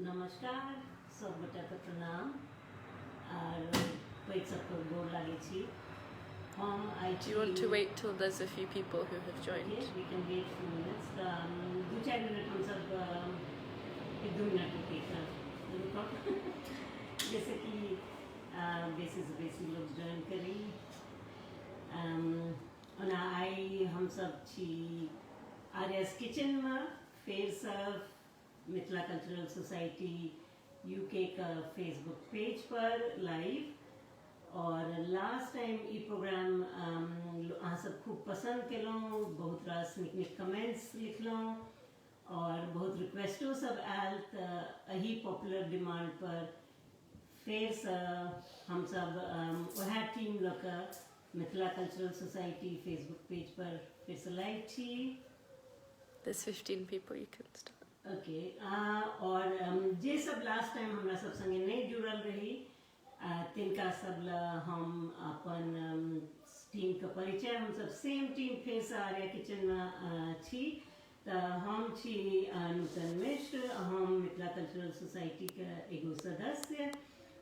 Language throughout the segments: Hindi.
नमस्कार सब गोटाके प्रणाम और पैघ सबके गोर लागै छी हम आई Do you want to wait till there's a few people who have joined? we can wait few minutes दो चार मिनट हम सब एक दो मिनट रुकेगा जैसे कि बेसी से बेसी लोग ज्वाइन करी ओना आई हम सब छी आर्यास किचन में फेर सब मिथिला कल्चरल सोसाइटी यूके का फेसबुक पेज पर लाइव और लास्ट टाइम ई प्रोग्राम अहाँ सब खूब पसंद केलहुँ बहुत रास नीक नीक कमेंट्स लिखलहुँ और बहुत रिक्वेस्टो सब आयल तऽ एही पॉपुलर डिमांड पर फेर से हम सब वह टीम लऽ कऽ Mithila cultural society Facebook page पर फिर से लाइव छी। There's 15 people, you can start. Okay और जे सब लास्ट टाइम हमरा सब संगे नहीं जुड़ल रही तिनका सब ला हम अपन टीम का परिचय हम सब सेम टीम फेर से आर्या किचन में छी तऽ हम छी नूतन मिश्र हम मिथिला कल्चरल सोसाइटी के एगो सदस्य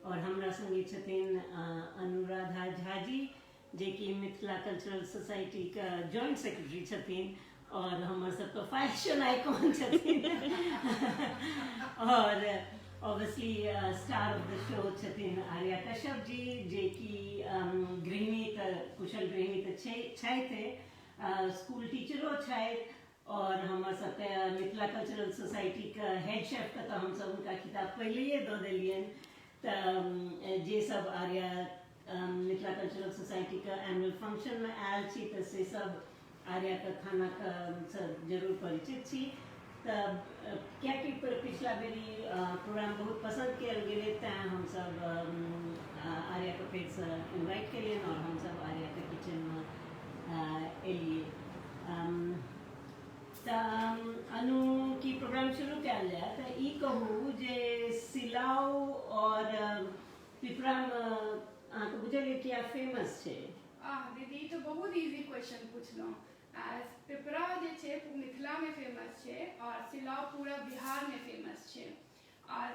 और हमरा संगे छथिन अनुराधा झा जी जे कि मिथिला कल्चरल सोसाइटी का जॉइंट सेक्रेटरी छथिन और हमारे सबका फैशन आइकॉन छथिन और obviously star of the show छथिन आर्या कश्यप जी जे कि गृहिणी कुशल गृहिणी छथि स्कूल टीचरो छथि और हमारे सबके मिथिला कल्चरल सोसाइटी का हेड शेफ का तो हम सब उनका खिताब पहले दऽ देलियन तऽ जे सब आर्या मिथिला कल्चरल सोसाइटी का एनुअल फंक्शन में आयल छी तऽ से सब आर्या का खाना का सब जरूर परिचित छी तब क्या कि पिछला बेरी प्रोग्राम बहुत पसंद कल गए तैं हम सब आर्या का पेज से इन्वाइट के लिए और हम सब आर्या के किचन में एलिए अनु की प्रोग्राम शुरू कल जाए तो ई कहू जे सिलाव और पिपरा अहाँके बुझलिए किया फेमस छै। दीदी तो बहुत इजी क्वेश्चन पूछलहुँ पिपरा जे छै मिथिला में फेमस है और सिलाव पूरा बिहार में फेमस है और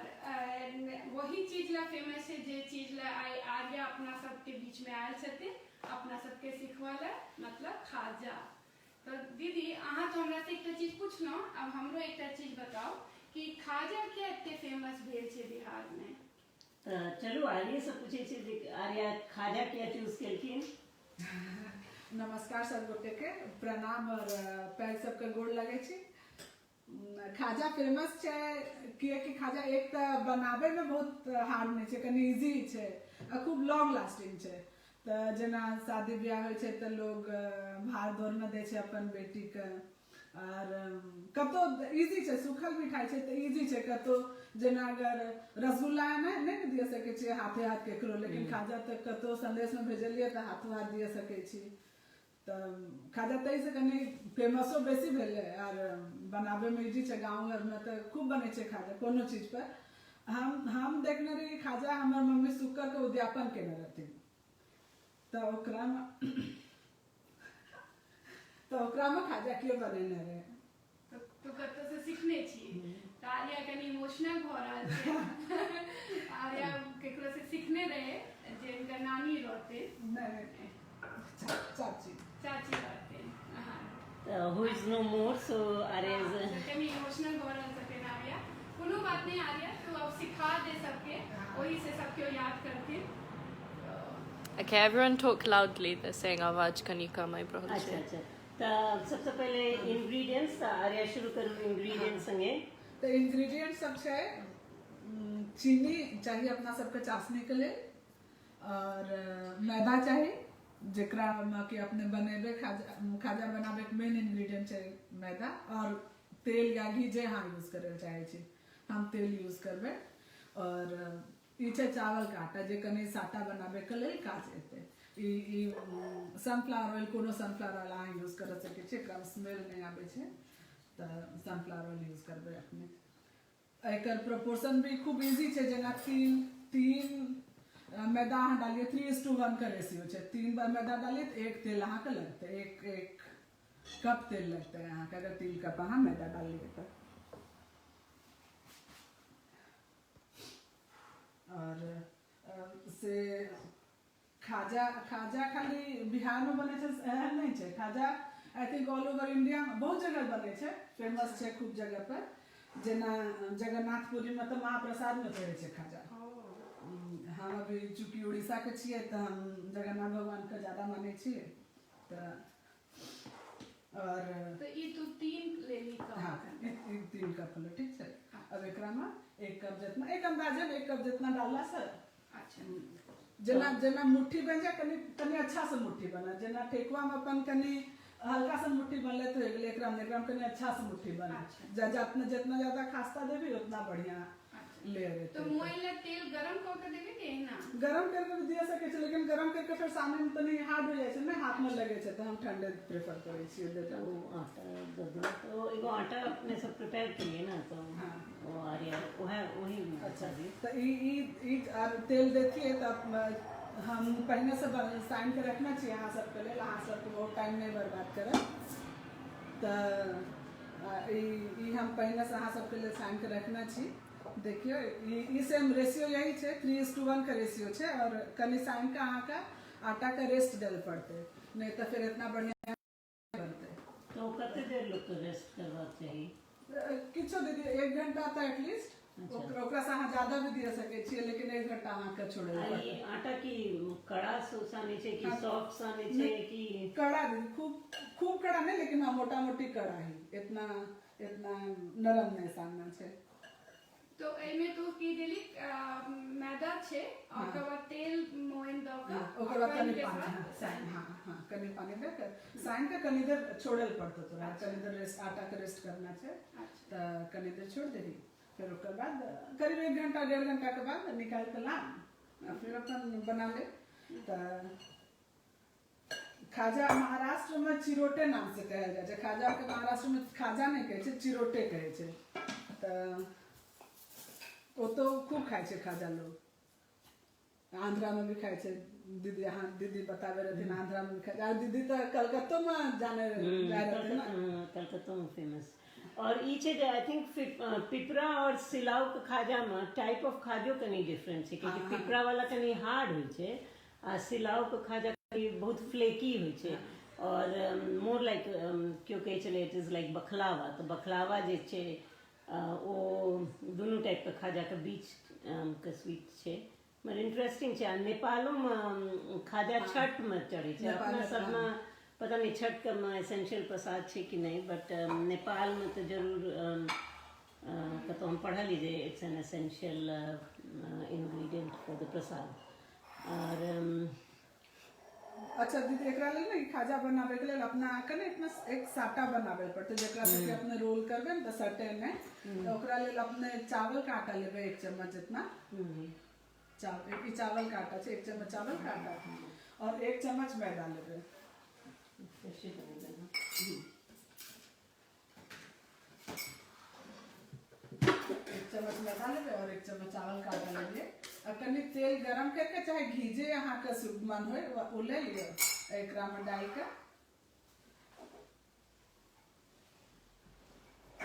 वही चीज ला फेमस है जे चीज ला आई आर्या अपना सबके बीच में आयल छथिन अपना सबके सिखवाला मतलब खाजा। तो दीदी अहाँ तो हमरा से एक चीज पूछलहुँ अब हमरो एक चीज बताओ कि खाजा क्या एते फेमस भेल छै बिहार में। चलू आर्या से पूछे छी आर्या खाजा क्या चूज केलखिन। नमस्कार सब गोटे के प्रणाम और पैर सबके गोड़ लगे छी। खाजा फेमस छै कि खाजा एक तो बनाबे में बहुत हार्ड नहीं छै कनी इजी छै आ खूब लॉन्ग लास्टिंग छै तऽ जेना शादी ब्याह होइ छै तऽ लोग भार दौड़ में दै छै अपन बेटी के और कतो इजी छै सूखल मिठाई छै तऽ इजी छै कतो जेना अगर रसगुल्ला नहीं दिए सके छी हाथे हाथ केकरो लेकिन खाजा तऽ कतो संदेश में भेजलिए तऽ हाथों हाथ दिए सके छी तऽ खाजा तई से कनी फेमसो बेसी भेले और बनाबे में इजी छै गाँव घर में तऽ खूब बने छै खाजा कोनो चीज पर हम देखने रही खाजा हमर मम्मी शुक्र के उद्यापन केने रहथिन तऽ ओकरा में खाजा क्यों बनेने रहे तो कतौ से सीखने छी आर्या कनी इमोशनल भ रहल छै आर्या केकरो से सीखने रहे जे उनका नानी रहते नहीं चाची रहते who is no more so Arya is कनी इमोशनल भ रहल छथिन आर्या कोनो बात नहीं आर्या तो अब सिखा दे सबके वही से सबके याद करथिन। Okay, everyone talk loudly. They're saying आवाज कनी कम आई रहल अच्छा छै। अच्छा तऽ सबसे पहले इंग्रेडिएंट्स आर्या शुरू करू इंग्रेडिएंट्स संगे तो इंग्रेडिएंट सब छै चीनी चाहिए अपना सबके चाशनी के लिए और मैदा चाहिए जेकरा में कि अपने बनेबे खाजा बनाबे के मेन इंग्रेडिएंट छै मैदा और तेल या घी जे हाँ यूज करे चाहे छी हम तेल यूज करबे और ई छै चावल के आटा जे कनी साटा बनाबे के लेल काज एते ई सनफ्लावर ऑयल कोनो सनफ्लावर ऑयल अहाँ यूज कर सके छी एकरा स्मेल नहीं आबे छै तऽ सनफ्लावर ऑयल यूज करबे अपने एकर प्रोपोर्शन भी खूब इजी छै जेना तीन मैदा अहाँ डालिए 3:1 का रेशियो छै 3 बार मैदा डालिए तो 1 तेल अहाँ के लगते एक कप तेल लगते है अहाँ के अगर 3 कप अहाँ मैदा डालिए तो खाजा खाजा खाली बिहार में बने छे एहन नहीं छे। खाजा I think all over India में बहुत जगह बने छे, फेमस छे खूब जगह पर। जेना जगन्नाथपुरी में तो महाप्रसाद में चढ़े छे खाजा। हम अभी चूंकि उड़ीसा के छिए तो हम जगन्नाथ भगवान के ज्यादा माने छिए। तो और तो ये तो 3 ले ली का। हाँ, 3 कप लो, ठीक है। अब एकरा में 1 कप जितना, एक अंदाजन 1 कप जितना डालला सर। अच्छा, जेना जेना मुट्ठी बन जाए, कनी कनी अच्छा से मुट्ठी बना। जेना ठेकुआ में अपन कनी हल्का सा मुट्ठी बनले तो एकरा में कनी अच्छा से मुट्ठी बना। जितना ज्यादा खास्ता देबी उतना बढ़िया ले रे। तो मोइला तेल गरम क के देबे के ना? गरम करके भी दिया सके छे, लेकिन गरम करके फिर सामने में तनी हार्ड हो जाए छे ना, हाथ में लगे छे, तो हम ठंडे प्रेफर करे छिए देता। वो आटा दो तो एगो आटा अपने सब प्रिपेयर किए ना, तो हाँ। वो आर्या वो है वही। अच्छा जी, तो ई तेल देखिए तो हम पहले से साइन के रखना चाहिए यहाँ सब के लिए। यहाँ सब बहुत टाइम नहीं बर्बाद करें। तो ई हम पहले से यहाँ सब के लिए साइन के रखना चाहिए। देखियो ई सेम रेशियो यही छे, 3:1 का रेशियो छे। और कनी साइन का अहाँ का आटा का रेस्ट देल पड़ते, नहीं तो फिर इतना बढ़िया बनते। तो कते देर लोग को रेस्ट करवा चाहिए? किछो दीदी 1 घंटा तो एटलीस्ट। ओकरा से अहाँ ज्यादा भी दे सके छिए, लेकिन 1 घंटा अहाँ के छोड़े आई आटा की कड़ा साने छे कि सॉफ्ट साने छे कि कड़ा दीदी? खूब कड़ा नहीं, लेकिन हाँ मोटा मोटी कड़ा ही, इतना नरम नहीं सानना छे। तो एमे तो की देली मैदा छे और ओकर बाद तेल मोइन द के ओकर बाद कनी पानी, साइन हाँ कनी पानी दे के साइन के कनी देर छोड़ल पड़तो तोरा। कनी देर रेस्ट, आटा के रेस्ट करना छे तो कनी देर छोड़ देही। फिर ओकर बाद करीब 1 घंटा 1.5 घंटा के बाद निकाल के ला, फिर अपन बना ले। तो खाजा महाराष्ट्र में चिरोटे नाम से कहल जाए छे। खाजा के महाराष्ट्र में खाजा नहीं कहे छे, चिरोटे कहे छे। तो वो तो खूब खाए छे खाजा लोग। आंध्रा में भी खाए छे दीदी। हाँ दीदी बतावे रहती ना, आंध्रा में भी खाए। और दीदी तो कलकत्ता में जाने जाए रहते ना, कलकत्ता में फेमस। और ई छे आई थिंक पिपरा और सिलाव के खाजा में टाइप ऑफ खाजो कनी डिफरेंट छे, क्योंकि पिपरा वाला कनी हार्ड होय छे आ सिलाव के खाजा कनी बहुत फ्लेकी होय छे। और मोर लाइक क्यों कहे चले इट इज लाइक बखलावा। तो बखलावा जे छे वो दोनों टाइप के खाजा के बीच के स्वीट छे। मगर इंटरेस्टिंग छे। नेपालों में खाजा छठ में चढ़े छे। अपना सब में पता नहीं छठ का एसेंशियल प्रसाद छे कि नहीं, बट नेपाल में तो जरूर तो हम पढ़ा लीजिए it's an essential ingredient for the prasad. और अच्छा दीदी एकरा लेल ना खाजा बनावे के लेल अपना कने इतना एक साटा बनावे पड़ते, जेकरा से अपने रोल करबे न तो सटे में। तो ओकरा लेल अपने चावल का आटा लेबे 1 चम्मच जितना। चावल का आटा छे, 1 चम्मच चावल का आटा और 1 चम्मच मैदा लेबे। 1 चम्मच मैदा लेबे और 1 चम्मच चावल का आटा लेबे। और कनी तेल गरम करके चाहे घीजे यहाँ का शुभ मन हो वो ले लियो, एकरा में डाल के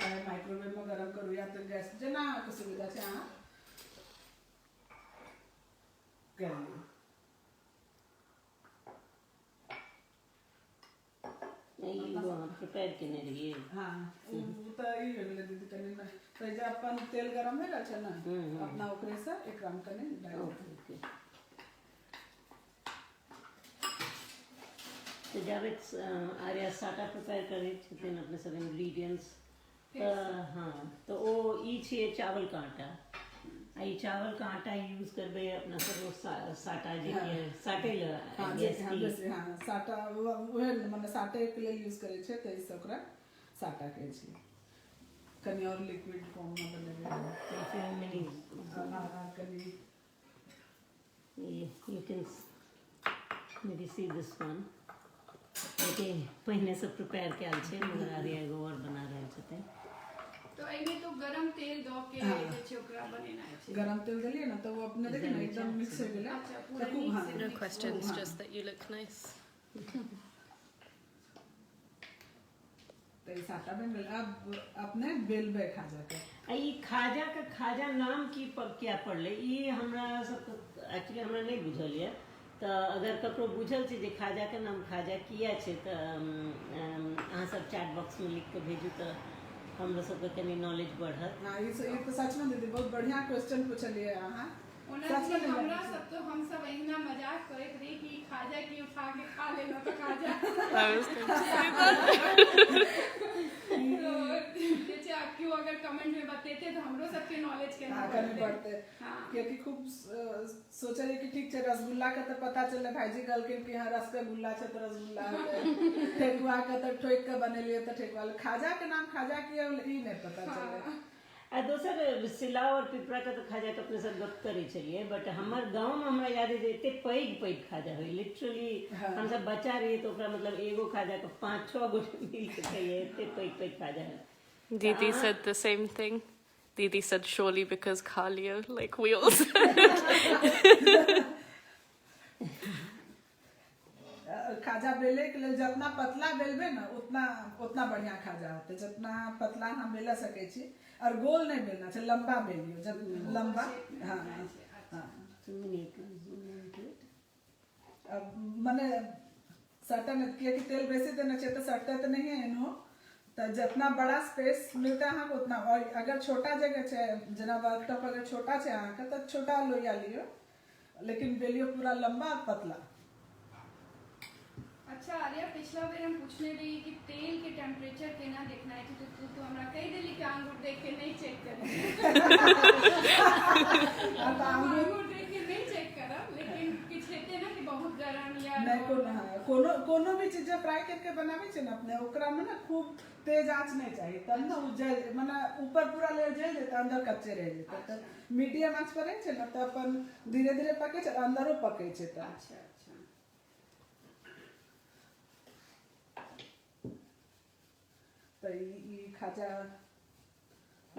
चाहे माइक्रोवेव में गरम करू या तो गैस जना के सुविधा छे अहाँ कर लियो। प्रिपेयर करने रहिए। हाँ तो ई हो गेलै दीदी। कनी तो जे अपन तेल गरम है छै ना, अपना ओकरे से एकरा में कनी डाल दे। तो जब आर्या साटा प्रिपेयर करे छथिन अपने सब इंग्रेडिएंट्स, हाँ तो वो ई छे चावल का आटा। आई चावल का आटा यूज करबे अपना सब साटा जे के साटे ल। हाँ जैसे हाँ साटा ओहे माने साटे के लिए यूज करे छे, तो इस ओकरा साटा कहे छी। कनी और लिक्विड फॉर्म में बनेबे तो फिर मिनी कनी you can maybe see this one। Okay पहले से प्रिपेयर कैल छे, मगर आर्या एगो और बना रहल छथिन। तो एमे तो गरम तेल दो के जे छै ओकरा बनेना छै। गरम तेल देलिए ना तो वो अपने देखिए ना एकदम मिक्स हो गेलै। अच्छा पूरा mix. No questions, just that you look nice. तो इस आटा में अब अपने बेलबे खाजा के। ई खाजा का खाजा नाम की क्या पड़ले? ई हमरा सब एक्चुअली हमरा नहीं बुझल है। तऽ अगर ककरो बुझल छै जे खाजाके नाम खाजा किया छै तऽ अहाँ सब चैट बॉक्समे लिख कऽ भेजू तऽ हमरो सबके कनि नॉलेज बढ़त। हाँ ये तो सच में दीदी बहुत बढ़िया क्वेश्चन पूछलिए अहाँ। ओना सच में हमरा नहीं सब तो हम सब अहिना मजाक करैत रही कि खाजा की उठा के खा लेना तो खाजा। I was going to say that. तो जैसे आप क्यों अगर कमेंट में बताते तो हमरो सबके नॉलेज के हाँ करनी पड़ते हाँ। क्योंकि खूब सोचलिए कि ठीक है रसगुल्ला का तो पता चले भाईजी कहलखिन कि हाँ रसगुल्ला छै तो रसगुल्ला ठेकुआ का तो ठोक के बनेलिए तो ठेकुआ। खाजा के नाम खाजा किया ई नहीं पता चले। आ दोसर सिलाव और पिपरा का तो खाजा के अपने सब गप करे चलिए, बट हमार गांव में हमरा याद है एते पैघ खाजा होई लिटरली। हम सब बच्चा रहिए तो ओकरा मतलब एगो खाजा के 5-6 गो मिल के खाइए, एते पैघ खाजा है। Didi said the same thing. Didi said surely because Khalio, like we all said. खाजा बेले के लिए जितना पतला बेलबे ना उतना बढ़िया खाजा होते। जितना पतला हम बेला सके छी और गोल नहीं बेलना चाहिए, लंबा बेलियो जब लंबा। हाँ हाँ अब मने सटन किया कि तेल बेसी देना चाहिए तो सटता तो नहीं है इन्हों तो जितना बड़ा स्पेस मिलता है उतना। और अगर छोटा जगह है जना वर्कटॉप अगर छोटा है अहाँ का तो छोटा लोहिया लियो, लेकिन बेलियो पूरा लंबा और पतला। अच्छा आर्या पिछला बेर हम पूछने रही कि तेल के टेम्परेचर केना देखना है तो तू हमरा कह देली कि अंगूर देख के नहीं चेक कर। अंगूर देख के नहीं चेक करब, लेकिन किछ हेते ना कि बहुत गरम या नहीं कोनो भी चीज फ्राई करके बनावे छै ना अपने ओकरा में ना खूब तेज आंच नहीं चाहिए तब ना जल माने ऊपर पूरा लेयर जल जेते अंदर कच्चे रह जेते। तो मीडियम आंच पर है ना तो अपन धीरे-धीरे पके छै अंदरो पके छै। तो अच्छा तो ई खाजा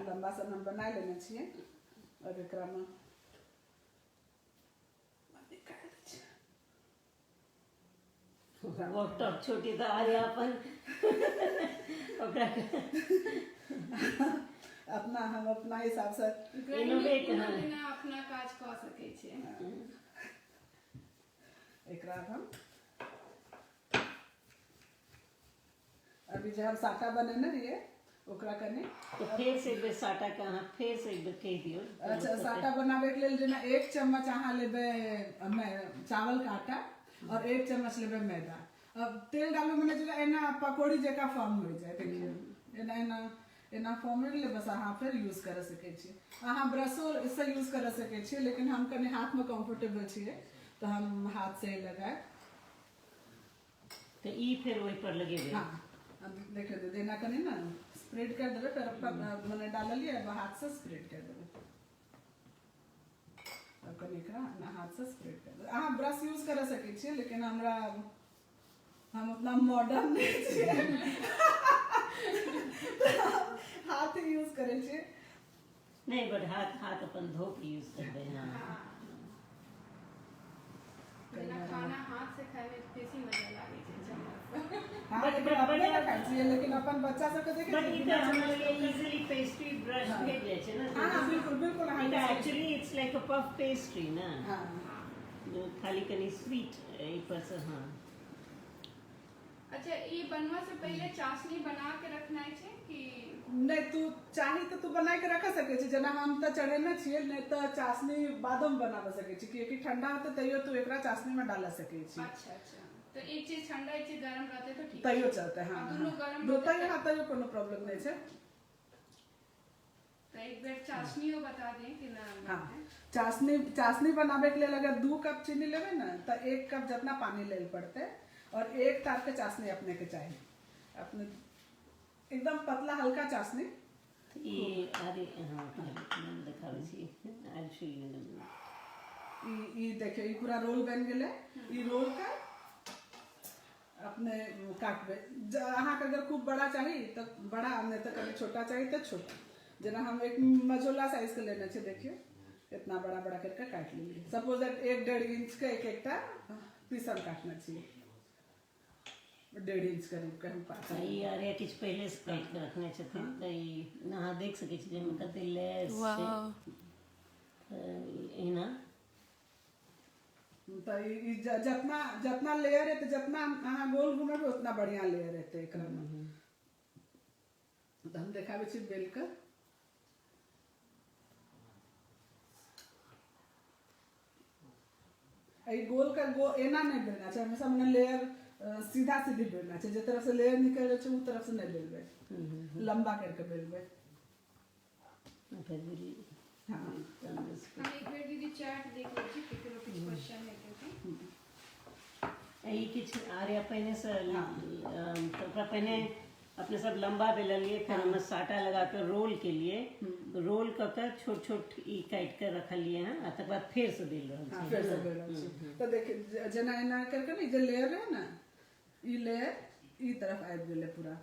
लंबा सा हम बना लेने छिए और एकरा में वर्कटॉप छोटी तो आर्या अपन अपना हम अपना हिसाब से इनोवेट अपना काज क सके छै। एकरा हम अभी जो हम साटा बनेने रहिए ओकरा कने तो फिर से एक बेर साटा के अहाँ फिर से एक बेर कह दियो। अच्छा साटा बनावे के लेल जेना 1 चम्मच अहाँ लेबे चावल का आटा और 1 चम्मच लेबे मैदा। अब तेल डालबे मने जेना एना पकौड़ी जका फॉर्म हो जाए देखिए एना फॉर्म में ले बस अहाँ फिर यूज कर सके छी। अहाँ ब्रशो से यूज कर सके छी, लेकिन हम कने हाथ में कंफर्टेबल छिए तो हम हाथ से लगाए। तो ई फिर वही पर लगेबे। हाँ अब देखे दे देना कने ना स्प्रेड कर देबे फिर अपन मने डाल लिए हाथ से स्प्रेड कर देबे। अब कने एकरा ना हाथ से स्प्रेड कर देबे। अहाँ ब्रश यूज कर सके छी, लेकिन हमरा हम उतना मॉडर्न नहीं छिए हाथ यूज करे छी। नहीं बट हाथ अपन धो के यूज करबे। हां खाना हाथ से खाए में बेसी मजा लागे छै। हाँ लेकिन अपने ना खाई छी, लेकिन अपन बच्चा सब के देखे बट इधर हम लोग इजीली पेस्ट्री ब्रश भेज जाए छै ना। हाँ बिल्कुल it actually it's like a puff pastry ना। हाँ जो खाली कनी स्वीट एक पर से। हाँ अच्छा ये बनवा से पहले चाशनी बना के रखना है कि नहीं तू चाही तो तू बना के रख सके छी। जना हम तो चढ़ेने छिए नहीं तो चाशनी बादम बना सके छी क्योंकि ठंडा होते तैयो तू एकरा चाशनी में डाल सके छी। अच्छा तो एक चीज ठंडा एक चीज गरम रहते तो ठीक तैयो चलते। हाँ दोनों गरम दोता ही हाथ तैयो कोनो प्रॉब्लम नहीं छै। तो एक बेर चाशनी बता दें कि ना। हाँ चाशनी बनावे के लिए अगर 2 कप चीनी लेवे ना तो 1 कप जितना पानी ले पड़ते और 1 तार के चाशनी अपने के चाहिए। अपने एकदम पतला हल्का चाशनी। ये अरे हां हम दिखावे छी आई शो यू। ई देखिए ई पूरा रोल बन गेले। ई रोल का अपने काटबे। अहाँ के अगर खूब बड़ा चाहिए तो बड़ा, नहीं तो कभी छोटा चाहिए तो छोटा। जना हम एक मझोला साइज के लेने छे देखिए इतना बड़ा करके काट लेंगे। सपोज दैट 1-1.5 इंच के एक पीसल काटना चाहिए। 1.5 इंच करीब के हम पास ई अरे किछ पहले से काट के रखने छथिन त ई नहा देख सके छी जे कते लेस Wow. छै। एना तो जितना जितना लेयर है तो जितना अहाँ गोल घुमेबे उतना बढ़िया लेयर है एकरा में। तो हम देखाबे छी बेल के। गोल का एना नहीं बेलना चाहिए, हमेशा मैंने लेयर सीधा सीधी बेलना चाहिए। जिस तरफ से लेयर निकल रहे वो तरफ से नहीं बेलबे, लंबा करके बेलबे। हाँ हम एक बेर दीदी चैट देख लै छी केकरो किछ क्वेश्चन है कि यही किछ आर्या पहने से तो ओकरा पहने अपने सब लंबा बेललिए, फिर हम साटा लगा कर रोल के लिए रोल कर छोट छोट ई काट कर रखलिए हैं, तक बाद फिर से बेल रहल छी। फिर से बेल रहल छी। तो देखिए जना एना करके ना जे लेयर है ना, ई लेयर ई तरफ आबि गेलै पूरा।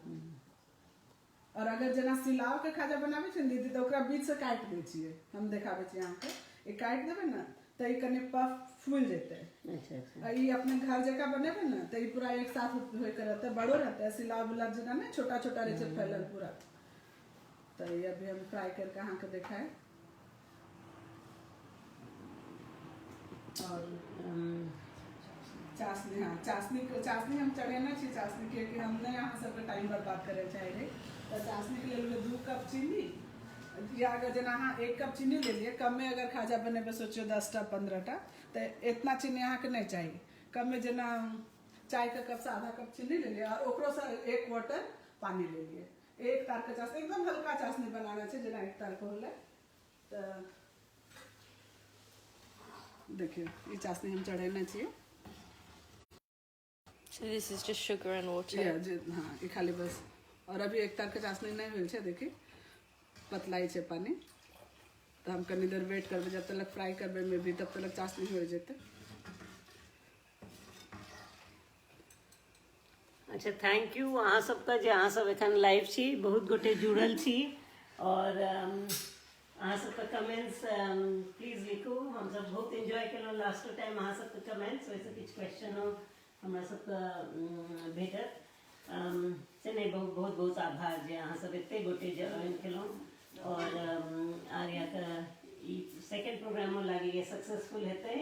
और अगर जना सिलाव के खाजा बनाबे छै दीदी तो ओकरा बीच से काट दै छियै, हम देखाबे छी अहाँके। ई काट देबै ना तो ई कने पफ फूल जेतै। अच्छा अच्छा। ई अपने घर जका बनेबे ना तो ई पूरा एक साथ होय के रहतै, बड़ो रहतै। सिलाव वाला जना ना छोटा छोटा रहे छै फैलल पूरा। तो ये अभी हम फ्राई करके अहाँके देखाए। और चाशनी, हाँ चाशनी हम चढ़ेना छी। चाशनी के हम नहीं यहाँ सबके टाइम बर्बाद करे चाहे रहे तो चाशनी के लिए 2 कप चीनी, या अगर जना अहाँ 1 कप चीनी ले लिए। कम में अगर खाजा बनेबे सोचियो 10टा 15टा तो इतना चीनी अहाँके नहीं चाहिए। कम में जना चाय का कप से आधा कप चीनी ले लिए और ओकरो से 1 वाटर पानी ले लिए। 1 तार के चाशनी एकदम हल्का चाशनी बनाना है, जना 1 तार के होले। तो देखिए ये चाशनी हम चढ़ेना चाहिए। So this is just sugar and water. हाँ ये खाली बस। और अभी 1 तार के चाशनी नहीं हुई है, देखिए पतलाई है पानी। तो हम कनी देर वेट करबे, जब तक फ्राई करबे में भी तब तक चाशनी हो जेते। अच्छा थैंक यू अहाँ सबका जे अहाँ सब एखन लाइव छी, बहुत गोटे जुड़ल छी। और अहाँ सबके कमेंट्स प्लीज लिखू, हम सब बहुत एंजॉय केलहुँ लास्ट टाइम अहाँ सबके कमेंट्स। वैसे किछु क्वेश्चन हमरा सबके भेटत से नहीं। बहुत बहुत बहुत आभार जे अहाँ सब एते गोटे ज्वाइन केलहुँ। और आर्या का सेकेंड प्रोग्राम लागे सक्सेसफुल हेतै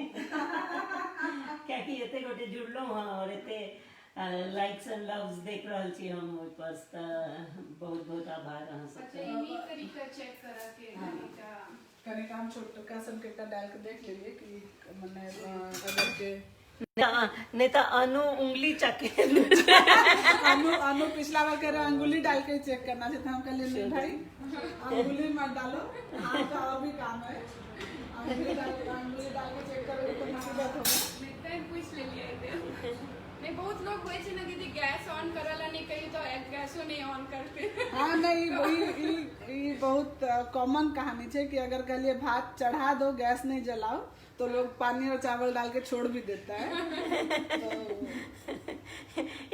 कियाकि एते गोटे जुड़लहुँ हँ और एते लाइक्स एंड लव्स देख रहल छी हम ओइ पर। बहुत बहुत आभार अहाँ अच्छा सबके। यही तरीका चेक करा के कनी काम छोटका संकेत डाल के देख लीजिए कि मने अगर के नहीं तो अनु उंगली चके अनु पिछला बार कह रहे अंगुली डाल के चेक करना चाहिए। हम कहले नहीं भाई अंगुली मत डालो, आपका अभी काम है। अंगुली डाल के चेक करोगे तो मुसीबत होगा। नहीं पूछ ले लिया इधर। नहीं बहुत लोग होय छै ना दीदी गैस ऑन करला नहीं कही तो गैसो नहीं ऑन करते। हाँ नहीं वही बहुत कॉमन कहानी है कि अगर कहलिए भात चढ़ा दो गैस नहीं जलाओ तो लोग पानी और चावल डाल के छोड़ भी देता है।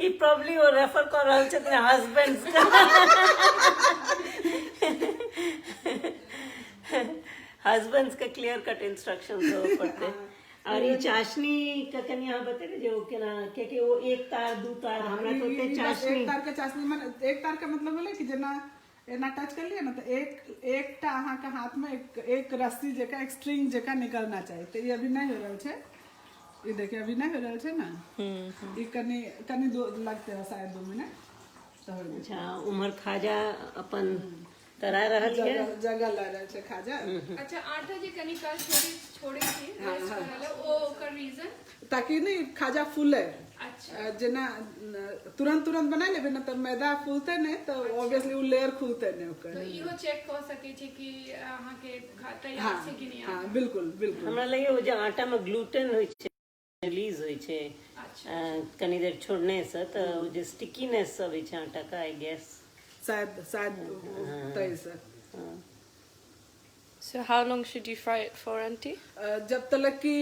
ये प्रॉब्ली वो रेफर कर रहल छथिन हस्बैंड्स का। हस्बैंड्स का क्लियर कट इंस्ट्रक्शंस हो पड़ते। और ये चाशनी का कनी यहाँ बता जो केना के वो 1 तार 2 तार हमरा तो ते चाशनी 1 तार के चाशनी में 1 तार का मतलब है कि जना एना टच कर लिया ना तो एक अहाँ के हाथ में एक रस्सी जका एक स्ट्रिंग जका निकलना चाहिए। तो ये अभी नहीं हो रहा है, ये देखिए अभी नहीं हो रहा है ना। ये कनी दो लगते हैं शायद 2 मिनट तो हो जाए। अच्छा उमर खाजा अपन तरा रहल है जगह ला रहे छे खाजा। अच्छा आटा जे कनी काल छोड़े थी रेस्ट करला ओ ओकर रीजन ताकि नहीं खाजा फूले। अच्छा जना तुरंत बना लेबे ना तो मैदा फूलते नहीं तो ऑब्वियसली वो लेयर खुलते नहीं ओकर। तो इहो चेक कर सके छे कि अहाँ के तैयार छे कि नहीं। हाँ बिल्कुल बिल्कुल। हमरा लगे वो जो आटा में ग्लूटेन होय छे रिलीज होय छे कनी देर छोड़ने से तो जो स्टिकीनेस सब होय छे आटा का आई गेस शायद तय से। So how long should you fry it for, auntie? जब तक कि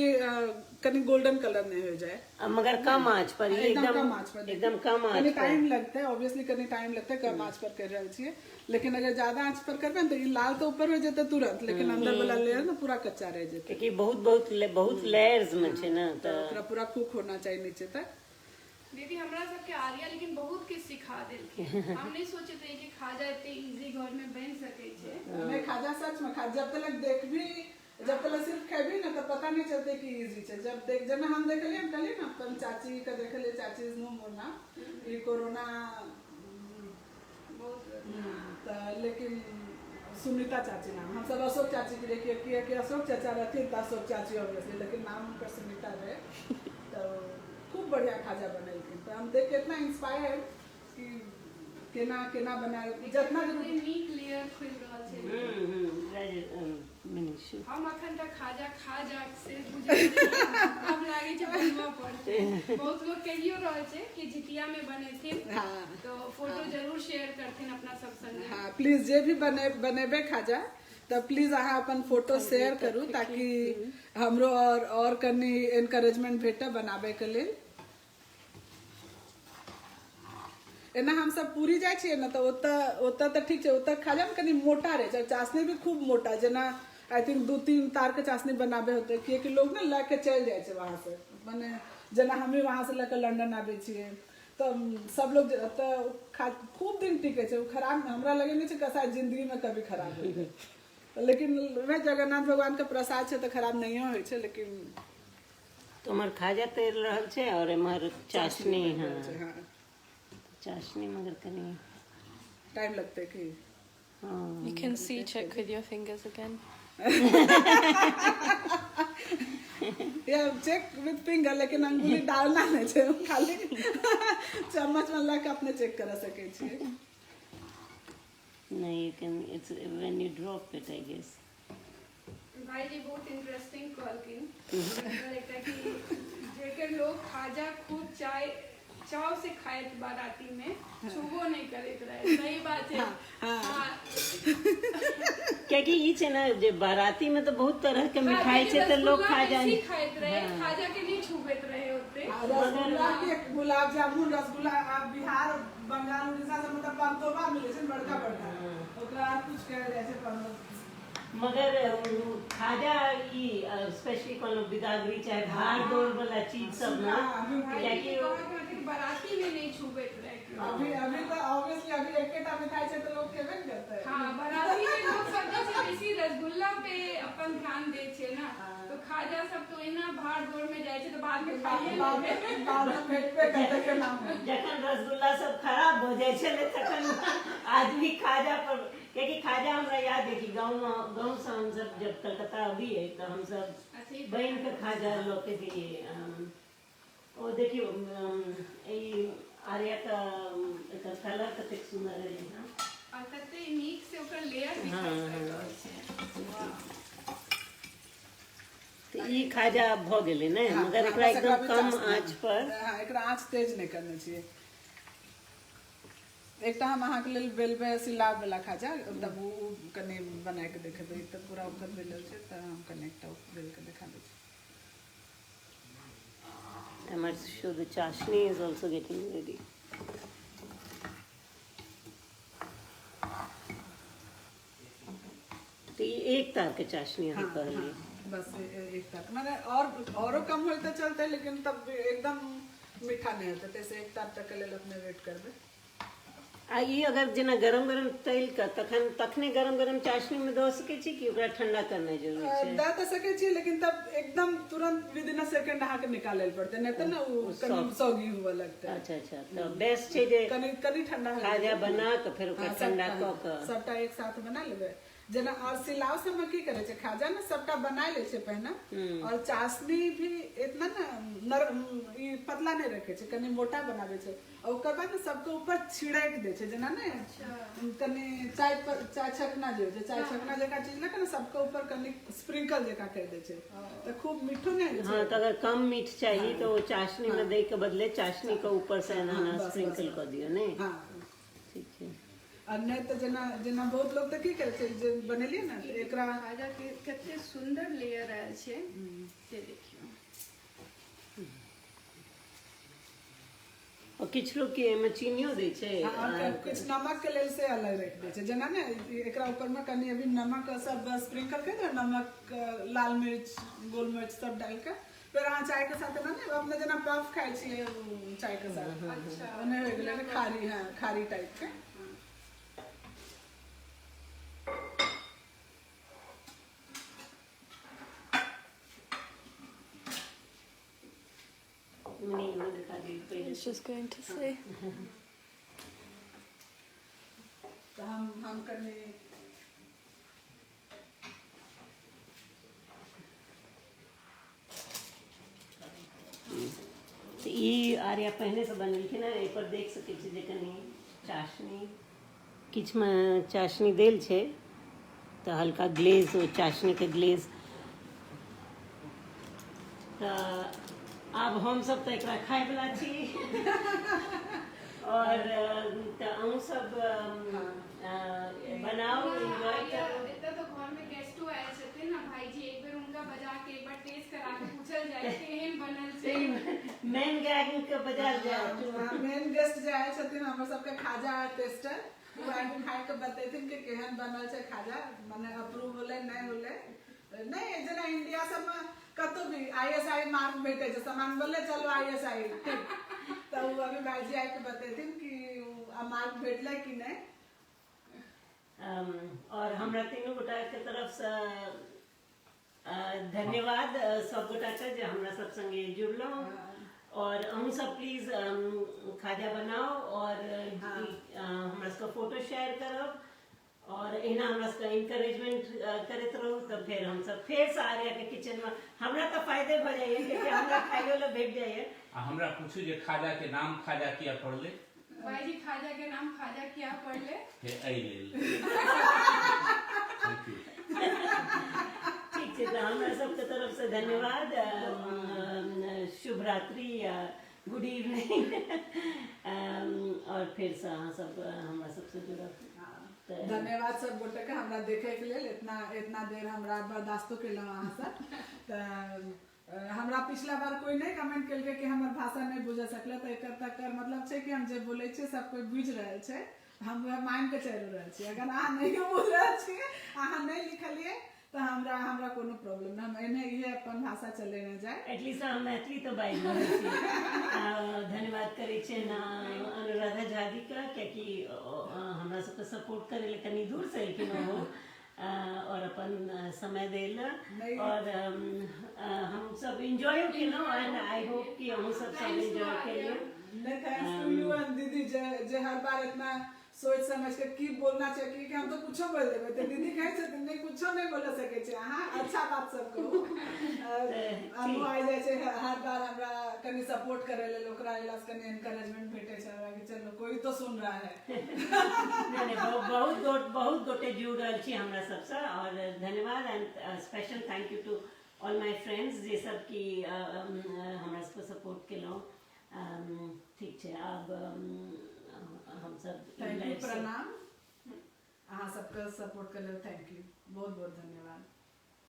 कनी गोल्डन कलर नहीं हो जाए। मगर कम आंच पर एकदम कम आंच पर एकदम कम आंच कनी पर टाइम लगता है ऑब्वियसली कनी टाइम लगता है कम आंच पर कर रहल छिए। लेकिन अगर ज्यादा आंच पर करबे तो ये लाल तो ऊपर हो जाता तुरंत लेकिन अंदर वाला लेयर ना पूरा कच्चा रह जाता क्योंकि बहुत लेयर्स में छे ना तो ओकरा पूरा कुक होना चाहिए नीचे तक। दीदी हमरा सबके आर्या लेकिन बहुत कुछ सिखा देलखिन। हम नहीं सोचे थे कि खाजा इतने इजी घर में बन सके छे। नहीं खाजा सच में जब तक देख भी जब तक सिर्फ खेबी ना तो पता नहीं चलते कि इजी है। जब देख जना हम देखलिए हम कहलिए ना अपन चाची का देखलिए, चाची नो मोना ये कोरोना तो लेकिन सुनीता चाची नाम हम सब अशोक चाची के देखिए कि अशोक चाचा रहते तो अशोक चाची ऑब्वियसली, लेकिन नाम उनका सुनीता रहे। तो खूब बढ़िया खाजा बनैलखिन। तो हम देख के इतना इंस्पायर कि केना केना बनाए जितना नीक लेयर खुल रहल छै। मिनिशु हम अखन तक खाजा खा जा से गुजर अब लागे छै बनवा पड़ते। बहुत लोग कहियो रहल छै कि जितिया में बनेथिन। हाँ। तो फोटो जरूर शेयर करथिन अपना सब संगे। हाँ प्लीज जे भी बनेबे खाजा तो प्लीज अहाँ अपन फोटो शेयर करू ताकि हमरो और कनी एनकरेजमेंट भेटे बनाबे के लिए। एना हम सब पूरी जाए छिए ना तो ओता तो ठीक है, ओता खाजा में कनी मोटा रहे छै, चाशनी भी खूब मोटा, जना आई थिंक 2-3 तार के चाशनी बनाबे होते कि लोग ना लेके चल जाए छै वहां से। माने जना हम भी वहां से लेके लंदन आबे छिए तो सब लोग तो खूब दिन टिके छै, खराब हमरा लगे नहीं छै कसा जिंदगी में कभी खराब हो। लेकिन वह जगन्नाथ भगवान के प्रसाद छै तो खराब नहीं होय छै। लेकिन तुम्हार खाजा तैर रहल छै और एमहर चाशनी। हाँ हाँ चाशनी मगर कनी टाइम लगते कि हाँ You can see check with your fingers again. या चेक विद फिंगर, लेकिन अंगुली डालना नहीं छै, खाली चम्मच में लग अपने चेक कर सके छिए। नहीं you can it's when you drop it I guess। भाई जी बहुत इंटरेस्टिंग कहलखिन। लगता है कि जेकर लोग खाजा खूब चाव से खाए बाराती में छुबो नहीं करत रहे। सही बात है। हाँ। क्योंकि ई छै ना जे बाराती में तो बहुत तरह के मिठाई छै तो लोग खाजा खाइत रहे, खाजा के नहीं छुबैत रहे होते। रसगुल्ला के गुलाब जामुन रसगुल्ला आप बिहार बंगाल उड़ीसा से मतलब पंतोबा मिले छै बड़का बड़का, ओकरा कुछ कह जाय छै। मगर खाजा ई स्पेशली कोनो बिदागरी चाहे भार दौड़ वाला चीज सब ना कि बाराती में नहीं छुबैत रहे। अभी तो ऑब्वियसली अभी एकेटा मिठाई छै तो लोग खेबे करते हैं। हाँ बाराती में लोग सबसे बेसी रसगुल्ला पे अपन ध्यान दे छै ना। तो खाजा सब तो इना भार दौड़ में जाए छै तो बाद में खाइए लेबे। बाद में भेटबे करते के नाम जखन रसगुल्ला सब खराब हो जाए छले तखन आदमी खाजा पर, क्योंकि खाजा हमरा याद है कि गाँव से हम सब जब कलकत्ता अबिए तो हम सब बहन के खाजा लोग के दिए। ओ देखियो आर्या का कलर कते सुंदर है ना और कते नीक से ओकर लेयर तो ई खाजा भ गेले ने। मगर एकरा एकदम कम आंच पर। हां एकरा आंच तेज नहीं करना चाहिए। एक हम अहाँ के लेल बेलबे सिलाब वाला खाजा तब वो कने बना के देखे दे त पूरा ऊपर बेलल छै त हम कनेक्ट बेल के दिखा दे। Our show the chashni is also getting ready। तो ये एक तार के चाशनी है कहलिए। बस एक तार माने औरो कम होय तो चलते, लेकिन तब एकदम मीठा नहीं होता। जैसे एक तार तक के लेल अपने वेट करबे। आ ई अगर जेना गरम गरम तैल का तखने गरम गरम चाशनी में दो सके छी कि ओकरा ठंडा करना जरूरी छै। दा तो सके छी, लेकिन तब एकदम तुरंत विद इन अ सेकंड अहाँ के निकाले पड़ते, नहीं तो ना वो कनी सौगी हुआ लगता है। अच्छा तो बेस्ट छै जे कनी ठंडा खाजा बना के फिर ओकरा ठंडा क के सबटा एक साथ बना लेबे। जना और सिलाव से में की करे छै खाजा ना सबटा बना ले छै पहना, और चाशनी भी इतना ना ई पतला नहीं रखे छै, कनी मोटा बनावे छै। और ओकर बाद सबके ऊपर छिड़क दे छै जना ने कनी चाय छकना जे छै, चाय छकना जका चीज ना सबके ऊपर कनी स्प्रिंकल जका कर दे छै तो खूब मीठो नहीं है। हाँ तो अगर कम मीठ चाहिए तो वो चाशनी में दे के बदले चाशनी के ऊपर से ना स्प्रिंकल कर दियो ने। हाँ ठीक है। और नहीं तो जना बहुत लोग तो की करे छै जे बनेलिए ना एकरा खाजा के कते सुंदर लेयर आयल छै से देखियो। और किछ लोग के में चीनियो दे छै। कुछ नमक के लेल से अलग रख दे छै जना ने एकरा ऊपर में कनी अभी नमक सब स्प्रिंकल कर दे, नमक लाल मिर्च गोल मिर्च सब डाल के फिर अहाँ चाय के साथ ना अपने जना पफ खाई छिए चाय के साथ। अच्छा ओने हो गेलै खारी। हाँ खारी टाइप के। दिखा दी I पहले was just going to say. तो हम करने तो ई आर्या पहले से बनल थी ना एक बार देख सके छी जे कनी चाशनी किछ में चाशनी देल छे तो हल्का ग्लेज और चाशनी के ग्लेज तो अब हम सब तो एकरा खाए वाला छी और तो अहूँ सब बनाओ एंजॉय करो इतना तो घर में गेस्टो आए छथिन ना भाई जी एक बेर उनका बजा के एक बार टेस्ट करा के पूछल जाए केहन बनल छै मेन गैंग के बजा जाए मेन गेस्ट जे आए छथिन हमर सबके खाजा टेस्टर वो आके खाए के बतेथिन कि केहन बनल छै खाजा माने अप्रूव होले नहीं होले नहीं जना इंडिया सब में कतो भी आईएसआई मार्क भेटे छै सामान बोले चलो आईएसआई तो वो अभी भाईजी आके बतेथिन कि मार्क भेटले कि नहीं और हमरा तीनों गोटा के तरफ से धन्यवाद सब गोटा के जे हमरा सब संगे जुड़लो और अहूँ सब प्लीज खाजा बनाओ और हमरा सबके फोटो शेयर करब और एना हमरा सबके इंकरेजमेंट करते रहो तब फिर हम सब फिर से आर्या के किचन में हमरा तो फायदे भ जाइए क्योंकि हमरा खाइयो ले भेट जाइए हमरा पूछू जे खाजा के नाम खाजा किया पड़ले भाई जी खाजा के नाम खाजा क्या पड़ले हे आई लेल थैंक यू ठीक है तो हमरा सबके तरफ से धन्यवाद शुभ रात्रि या गुड इवनिंग और फिर से अहाँ सब हमरा सबसे जुड़ब धन्यवाद सब गोटे के हमरा देखे के लिए इतना देर हमरा बर्दाश्तो केलहुँ अहाँ सब तो हमरा पिछला बार कोई नहीं कमेंट केलकै कि हमर भाषा नहीं बुझ सकले तो एकर तक मतलब छै कि हम जे बोले छियै सब कोई बुझ रहल छै हम वह मान के चल रहल छी अगर अहाँ नहीं बुझ रहल छियै अहाँ नहीं लिखलिए तो हमरा कोनो प्रॉब्लम नहीं हम एने ये अपन भाषा चले न जाए एटलीस्ट हम मैथिली तो बाजि रहल छी धन्यवाद करै छियै ना अनुराधा झा जी का कियाकि हमरा सबके सपोर्ट करे ले कनी दूर से एलखिन हो और अपन समय देल और हम सब एंजॉय केलहुँ एंड आई होप कि अहूँ सब एंजॉय केलिए थैंक्स टू यू एंड दीदी जे हर बार इतना सोच समझ के की बोलना चाहिए कि हम तो कुछो बोल देबे तो दीदी कहे छथिन नहीं कुछो नहीं बोल सके छै अहाँ अच्छा बात सब कहू अनु आइ जाय छै हर बार हमरा कनी सपोर्ट करे ले ओकरा इलाज कनी एनकरेजमेंट भेटे छै कि चलो कोई तो सुन रहा है बहुत गोटे जुड़ रहल छी हमरा सबसे और धन्यवाद and special thank you to all my friends जे सब की हमरा सबके सपोर्ट केलहुँ ठीक छै अब हम सब थैंक यू प्रणाम अहाँ सबके सपोर्ट करे थैंक यू बहुत बहुत धन्यवाद।